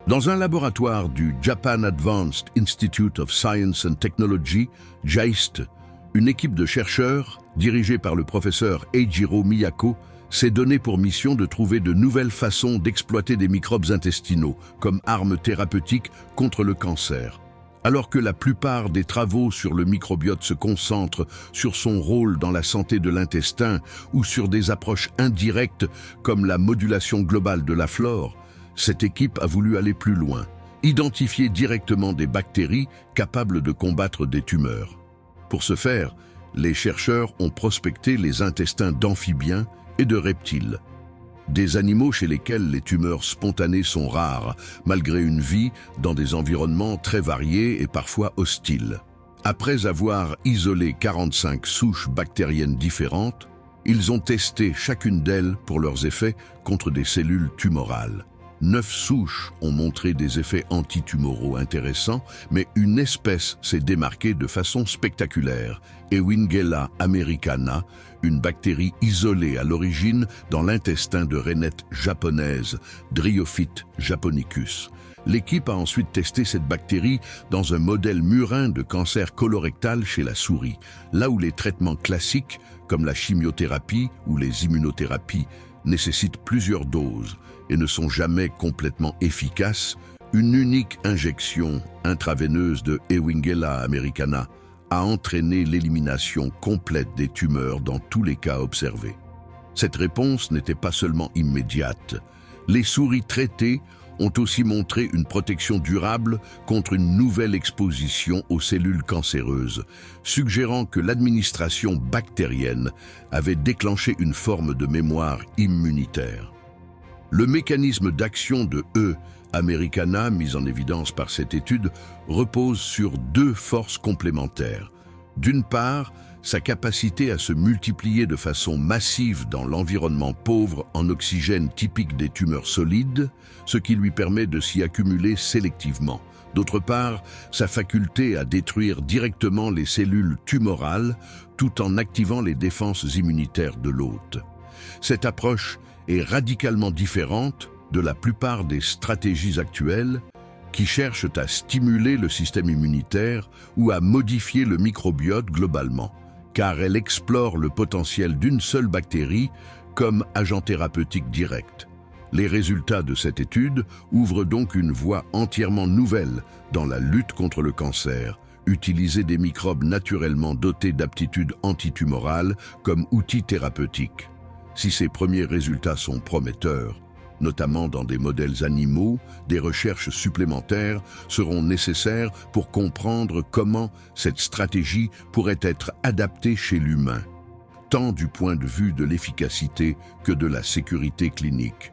Dans un laboratoire du Japan Advanced Institute of Science and Technology, JAIST, une équipe de chercheurs, dirigée par le professeur Eijiro Miyako, s'est donné pour mission de trouver de nouvelles façons d'exploiter des microbes intestinaux comme armes thérapeutiques contre le cancer. Alors que la plupart des travaux sur le microbiote se concentrent sur son rôle dans la santé de l'intestin ou sur des approches indirectes comme la modulation globale de la flore, cette équipe a voulu aller plus loin, identifier directement des bactéries capables de combattre des tumeurs. Pour ce faire, les chercheurs ont prospecté les intestins d'amphibiens et de reptiles, des animaux chez lesquels les tumeurs spontanées sont rares, malgré une vie dans des environnements très variés et parfois hostiles. Après avoir isolé 45 souches bactériennes différentes, ils ont testé chacune d'elles pour leurs effets contre des cellules tumorales. 9 souches ont montré des effets antitumoraux intéressants, mais une espèce s'est démarquée de façon spectaculaire, Ewingella americana, une bactérie isolée à l'origine dans l'intestin de rainettes japonaises, Dryophyte japonicus. L'équipe a ensuite testé cette bactérie dans un modèle murin de cancer colorectal chez la souris, là où les traitements classiques, comme la chimiothérapie ou les immunothérapies, nécessitent plusieurs doses et ne sont jamais complètement efficaces. Une unique injection intraveineuse de Ewingella americana a entraîné l'élimination complète des tumeurs dans tous les cas observés. Cette réponse n'était pas seulement immédiate. Les souris traitées ont aussi montré une protection durable contre une nouvelle exposition aux cellules cancéreuses, suggérant que l'administration bactérienne avait déclenché une forme de mémoire immunitaire. Le mécanisme d'action de E. americana, mis en évidence par cette étude, repose sur 2 forces complémentaires. D'une part, sa capacité à se multiplier de façon massive dans l'environnement pauvre en oxygène typique des tumeurs solides, ce qui lui permet de s'y accumuler sélectivement. D'autre part, sa faculté à détruire directement les cellules tumorales tout en activant les défenses immunitaires de l'hôte. Cette approche est radicalement différente de la plupart des stratégies actuelles qui cherchent à stimuler le système immunitaire ou à modifier le microbiote globalement, car elle explore le potentiel d'une seule bactérie comme agent thérapeutique direct. Les résultats de cette étude ouvrent donc une voie entièrement nouvelle dans la lutte contre le cancer, utiliser des microbes naturellement dotés d'aptitudes antitumorales comme outils thérapeutiques. Si ces premiers résultats sont prometteurs, notamment dans des modèles animaux, des recherches supplémentaires seront nécessaires pour comprendre comment cette stratégie pourrait être adaptée chez l'humain, tant du point de vue de l'efficacité que de la sécurité clinique.